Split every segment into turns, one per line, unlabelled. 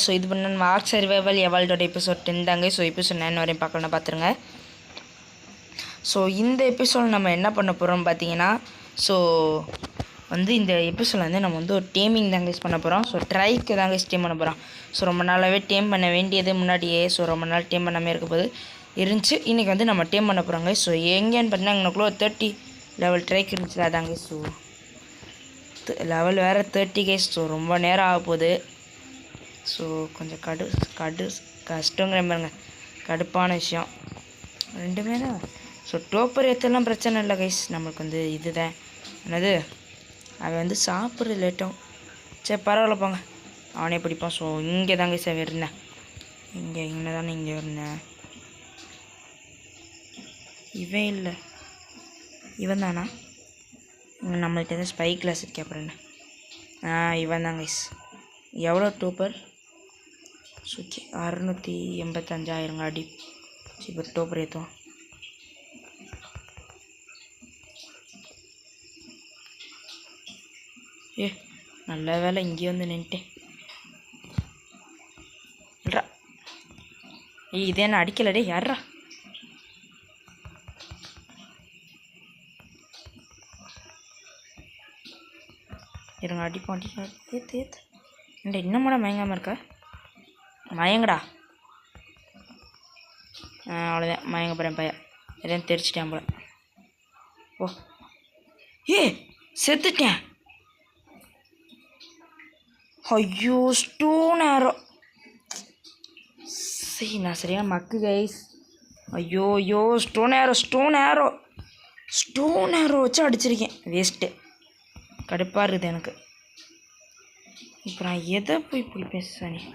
So இது பண்ண mark survival எவால்டோட episode 10 தாங்க. ஸோ எபிசோட் 9 வரையும் பார்க்கணும், பார்த்துருங்க. ஸோ இந்த எபிசோட் நம்ம என்ன பண்ண போகிறோம் பார்த்தீங்கன்னா, ஸோ வந்து இந்த எபிசோட் வந்து நம்ம வந்து ஒரு டேமிங் தாங்க யூஸ் பண்ண போகிறோம். ஸோ ட்ரைக்கு தாங்க டீம் பண்ண போகிறோம். ஸோ ரொம்ப நாளாகவே டீம் பண்ண வேண்டியது முன்னாடியே, ஸோ ரொம்ப நாள் டீம் பண்ணாமல் இருக்க போது இருந்துச்சு. இன்றைக்கி வந்து நம்ம டீம் பண்ண போகிறாங்க. ஸோ எங்கேன்னு பார்த்தீங்கன்னா எங்களுக்குள்ள 30 லெவல் ட்ரைக் இருந்துச்சு அதாங்க. ஸோ லெவல் வேறு 30 கைஸ். ஸோ ரொம்ப நேரம் ஆக போகுது. ஸோ கொஞ்சம் கஷ்டங்கிற பாருங்க, கடுப்பான விஷயம் ரெண்டுமே தான். ஸோ டோப்பர் ஏற்றலாம் பிரச்சனை இல்லை கைஸ், நம்மளுக்கு வந்து இதுதான் என்னது அவன் வந்து சாப்பிட்றது லேட்டாகும். சரி பரவாயில்ல போங்க, அவனே பிடிப்பான். ஸோ இங்கே தாங்க சார் இருந்தேன், இங்கே தானே இங்கே இருந்தேன். இவன் இல்லை, இவன் தானா? நம்மள்கிட்ட தான் ஸ்பை கிளாஸ் இருக்கே, அப்புறம் என்ன? இவன் தான் கைஸ். எவ்வளோ டோப்பர்? ஓகே 685,000 அடி. சரி இப்போ டோப்பர் ஏற்றுவோம். நல்ல வேலை இங்கே வந்து நின்ட்டேன். இல்லைடா இதே என்ன அடிக்கலடே, யாரா? இருங்க அடிப்பான், ஏற்று ஏன்டா இன்னமும் மயங்காமல் இருக்க? மயங்கடா. அவ்வளோதான், மயங்க போகிறேன் பையன். எதையும் தெரிச்சிட்டேன் போல. ஓ செத்துட்டேன். ஐயோ ஸ்டோன் ஆரோ. சரி நான் சரியாக மக்கு கைஸ். ஐயோ ஸ்டோன் ஆரோ வச்சு அடிச்சிருக்கேன், வேஸ்ட்டு. கடுப்பாக இருக்குது எனக்கு. இப்போ நான் எதை போய் பேசுகிறேன்?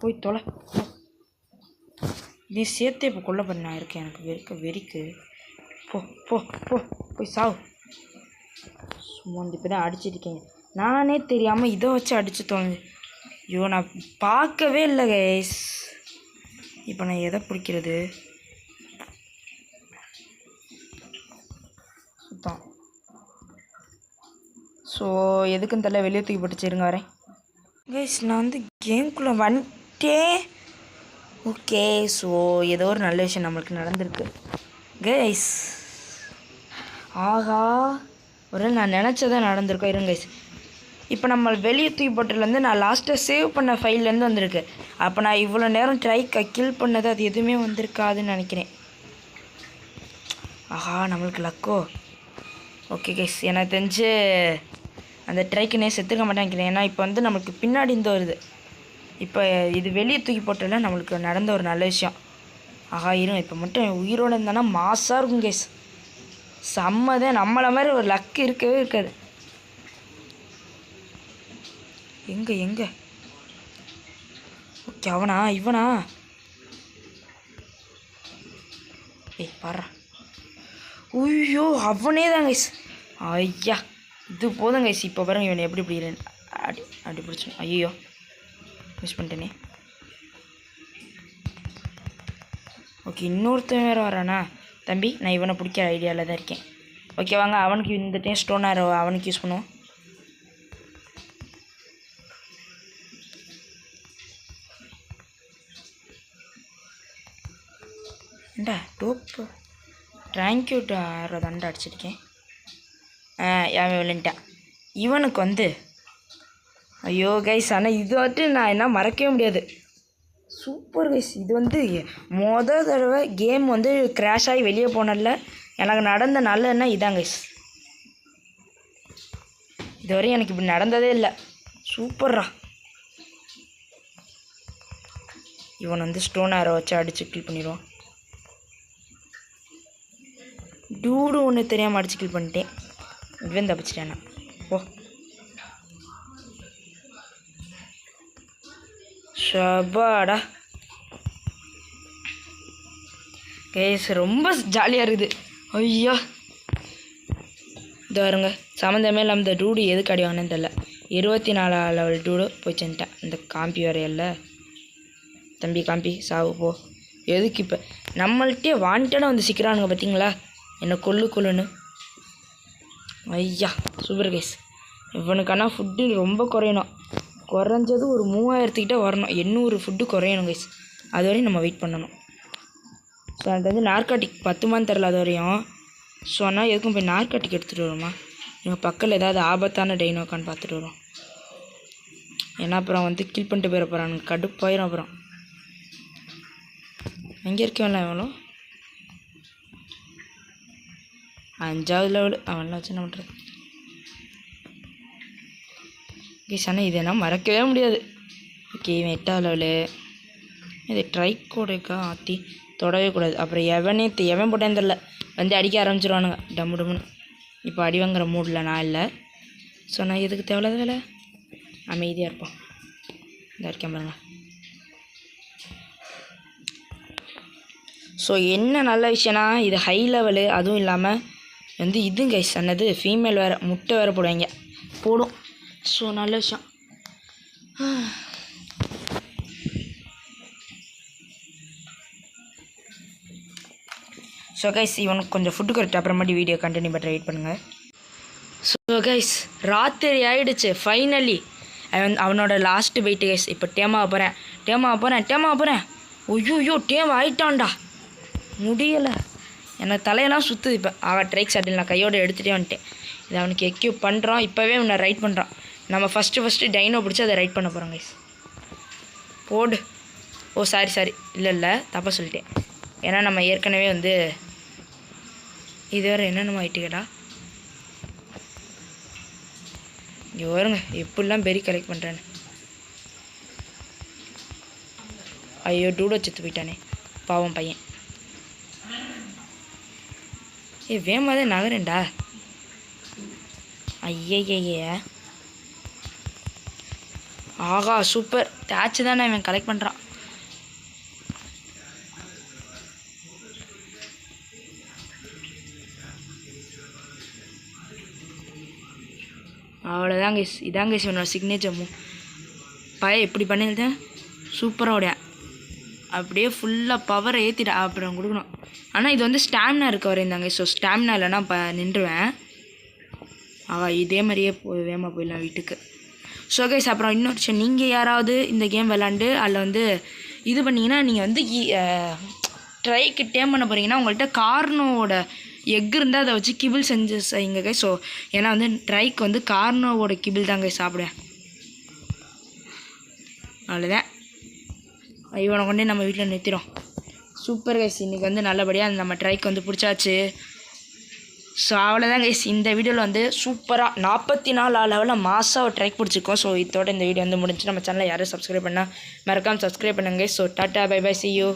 போய் தொலை. நீ சேர்த்தே இப்போ கொல்ல பண்ண இருக்கேன், எனக்கு வெறிக்கு. போய் சாவு. சும்மா இப்போ தான் அடிச்சிருக்கீங்க, நானே தெரியாமல் இதை வச்சு அடித்து தோணுது. ஐயோ நான் பார்க்கவே இல்லை கைஸ். இப்போ நான் எதை பிடிக்கிறது? சுத்தம். ஸோ எதுக்குன்னு தெரியல, வெளியே தூக்கி போட்டுச்சிருங்க வரேன் கைஸ். நான் வந்து கேம்குள்ளே வந்துட்டேன். ஓகே ஸோ ஏதோ ஒரு நல்ல விஷயம் நம்மளுக்கு நடந்திருக்கு கைஸ். ஆகா ஒரு நான் நினச்சதான் நடந்திருக்கோம். இருங்க கைஸ், இப்போ நம்ம வெளியே தூக்கி போட்டதுலேருந்து நான் லாஸ்ட்டாக சேவ் பண்ண ஃபைல்லேருந்து வந்திருக்கு. அப்போ நான் இவ்வளோ நேரம் ட்ரைக்கை கில் பண்ணது அது எதுவுமே வந்திருக்காதுன்னு நினைக்கிறேன். ஆஹா நம்மளுக்கு லக்கோ. ஓகே கைஸ், எனக்கு தெரிஞ்சு அந்த ட்ரைக்குனே செத்துக்க மாட்டேன் நினைக்கிறேன். ஏன்னா இப்போ வந்து நம்மளுக்கு பின்னாடி இந்த வருது. இப்போ இது வெளியே தூக்கி போட்டதில் நம்மளுக்கு நடந்த ஒரு நல்ல விஷயம். ஆஹா இருங்க, இப்போ மட்டும் உயிரோடு இருந்தானா மாசாக இருக்கும் கைஸ். செம்மதான், நம்மளை மாதிரி ஒரு லக்கு இருக்கவே இருக்காது. எங்கே ஓகே இவனா? பாரு. ஐயோ அவனே தான் கைஸ். ஐயா இது போதும் கைஸ். இப்போ பாருங்க இவனை எப்படி அப்படி பிடிச்சோம். ஐயோ மிஸ் பண்ணிட்டேனே. ஓகே இன்னொருத்தன் வேறு வரானா? தம்பி நான் இவனை பிடிக்கிற ஐடியாவில் தான் இருக்கேன். ஓகே வாங்க, அவனுக்கு இந்த டைம் ஸ்டோன் ஆரோ அவனுக்கு யூஸ் பண்ணுவோம். ஏண்டா டோப்பு ட்ராங்க்யூட் ஆரோ தண்டை அடிச்சிருக்கேன். விளையாண்டான் இவனுக்கு வந்து. ஐயோ கைஸ், ஆனால் இது வந்துட்டு நான் என்ன மறக்கவே முடியாது. Super guys. இது வந்து மொதல் தடவை கேம் வந்து கிராஷ் ஆகி வெளியே போனதில்ல எனக்கு நடந்த நல்ல எண்ணம் இதான் கைஸ். இதுவரையும் எனக்கு இப்படி நடந்ததே இல்லை. சூப்பர்ரா. இவன் வந்து ஸ்டோன் ஆரோ வச்சு அடித்து கில் பண்ணிடுவான். டூடு ஒன்று தெரியாமல் அடிச்சு கில் பண்ணிட்டேன். இவன் தப்பிச்சிட்டேன் நான். ஷபாடா கைஸ், ரொம்ப ஜாலியாக இருக்குது. ஐயா இது வருங்க, சம்மந்தமே இல்லாமல் இந்த டூடு எதுக்கு அடி வாங்கினேன்னு தெரில. 24 லெவல் டூடு போய் சென்ட்டேன். இந்த காம்பி வரையல்ல தம்பி, காம்பி சாவு போ. எதுக்கு இப்போ நம்மள்கிட்டே வாண்டடாக வந்து சிக்கிறானுங்க பார்த்தீங்களா, என்னை கொல்லுன்னு. ஐயா சூப்பர் கைஸ். இவனுக்கான ஃபுட்டு ரொம்ப குறையணும். குறைஞ்சது ஒரு 3000கிட்ட வரணும். 800 ஃபுட்டு குறையணும் கைஸ். அது வரையும் நம்ம வெயிட் பண்ணணும். ஸோ அது வந்து நார்காட்டிக் பத்துமான்னு தெரில அது வரையும். ஸோ ஆனால் எதுக்கும் போய் நார்காட்டிக் எடுத்துகிட்டு வருமா? எங்கள் பக்கத்தில் ஏதாவது ஆபத்தான டைனோக்கான்னு பார்த்துட்டு வரோம். ஏன்னா அப்புறம் வந்து கில் பண்ணிட்டு போயிட போகிறானுங்க, கடுப்பாயிரும். அப்புறம் எங்கே இருக்கவன்ல எவ்வளோ 5வது லெவலு அவன்லாம் வச்சு என்ன பண்ணுறது கைஸ். ஆனால் இது என்ன மறக்கவே முடியாது. ஓகே இவன் 8வது லெவலு. இது ட்ரைக்கோடுக்கா ஆற்றி தொடவே கூடாது. அப்புறம் எவன் போட்டேன்னு தெரில வந்து அடிக்க ஆரம்பிச்சிருவானுங்க டம்மு டம்முன்னு. இப்போ அடி வாங்குற மூடில் நான் இல்லை. ஸோ நான் எதுக்கு தேவையில்லாத வேலை, அமைதியாக இருப்போம். இந்த இருக்கேன் பாருங்க. ஸோ என்ன நல்ல விஷயம்னா இது ஹை லெவலு. அதுவும் இல்லாமல் வந்து இது கைஸ் சொன்னது ஃபீமேல் வேறு முட்டை வேறு போடுவாங்க போடும். ஸோ நல்ல விஷயம். ஸோ கைஸ் இவனுக்கு கொஞ்சம் ஃபுட்டு கரெக்ட் அப்புறமாட்டி வீடியோ கண்டினியூ பண்ணுற வெயிட் பண்ணுங்கள். ஸோ கைஸ் ராத்திரி ஆகிடுச்சு ஃபைனலி. அவனோட லாஸ்ட்டு வெயிட்டு கைஸ். இப்போ டேமாவை போகிறேன். ஐயோ டேம் ஆகிட்டான்டா, முடியலை. எனக்கு தலையெல்லாம் சுற்றுது. இப்போ ட்ரைக் ஷட்டில் நான் கையோடு எடுத்துகிட்டே வந்துட்டேன். இதை அவனுக்கு எக்யூப் பண்ணுறான். இப்போவே அவனை ரைட் பண்ணுறான். நம்ம ஃபஸ்ட்டு டைனோ பிடிச்சி அதை ரைட் பண்ண போகிறோம் கைஸ். போடு. ஓ சாரி இல்லை தப்பாக சொல்லிட்டேன். ஏன்னா நம்ம ஏற்கனவே வந்து இது வேறு என்னென்னமோ ஆகிட்டு கேட்டா. இங்கே வருங்க எப்படிலாம் பெரி கலெக்ட் பண்ணுறேன்னு. ஐயோ டூடோ செத்து போயிட்டானே பாவம் பையன். வேமாதே நகரேன்டா. ஐயய்ய ஆகா சூப்பர் தேய்ச்சி தானே இவன் கலெக்ட் பண்ணுறான். அவ்வளோதான் கைஸ். இதாங்க கைஸ் என்னோட சிக்னேச்சர் மூவ். பையன் எப்படி பண்ணியிருந்தேன் சூப்பராக உடைய அப்படியே ஃபுல்லாக பவரை ஏற்றிட்டா அப்புறம் கொடுக்கணும். ஆனால் இது வந்து ஸ்டாமினா இருக்க வரைந்தாங்க. ஸோ ஸ்டாமினா இல்லைன்னா நின்றுவேன். இதே மாதிரியே வேகமாக போயிடலாம் வீட்டுக்கு. ஸோ கைஸ் அப்புறம் இன்னொரு விஷயம், நீங்கள் யாராவது இந்த கேம் விளாண்டு அதில் வந்து இது பண்ணிங்கன்னா நீங்கள் வந்து ட்ரைக்கு டேம் பண்ண போகிறீங்கன்னா உங்கள்கிட்ட கார்னோவோட எக் இருந்தால் அதை வச்சு கிபிள் செஞ்சு செய்யுங்க கைஸ். ஸோ ஏன்னா வந்து ட்ரைக்கு வந்து கார்னோவோட கிபிள் தாங்க சாப்பிடுவேன். அவ்வளோதான். இவனை கொண்டே நம்ம வீட்டில் நிறுத்திடும். Super guys. இன்றைக்கி வந்து நல்லபடியாக நம்ம ட்ரைக்கு வந்து பிடிச்சாச்சு. ஸோ அவ்வளோதான் கைஸ். இந்த வீடியோவில் வந்து சூப்பராக 44 லெவலில் மாசாக ஒரு ட்ரைக் பிடிச்சிருக்கோம். ஸோ இதோட இந்த வீடியோ வந்து முடிஞ்சு. நம்ம சேனலை யாரும் சப்ஸ்கிரைப் பண்ணால் மறக்காமல் சப்ஸ்கிரைப் பண்ணுங்க. So tata bye bye, see you.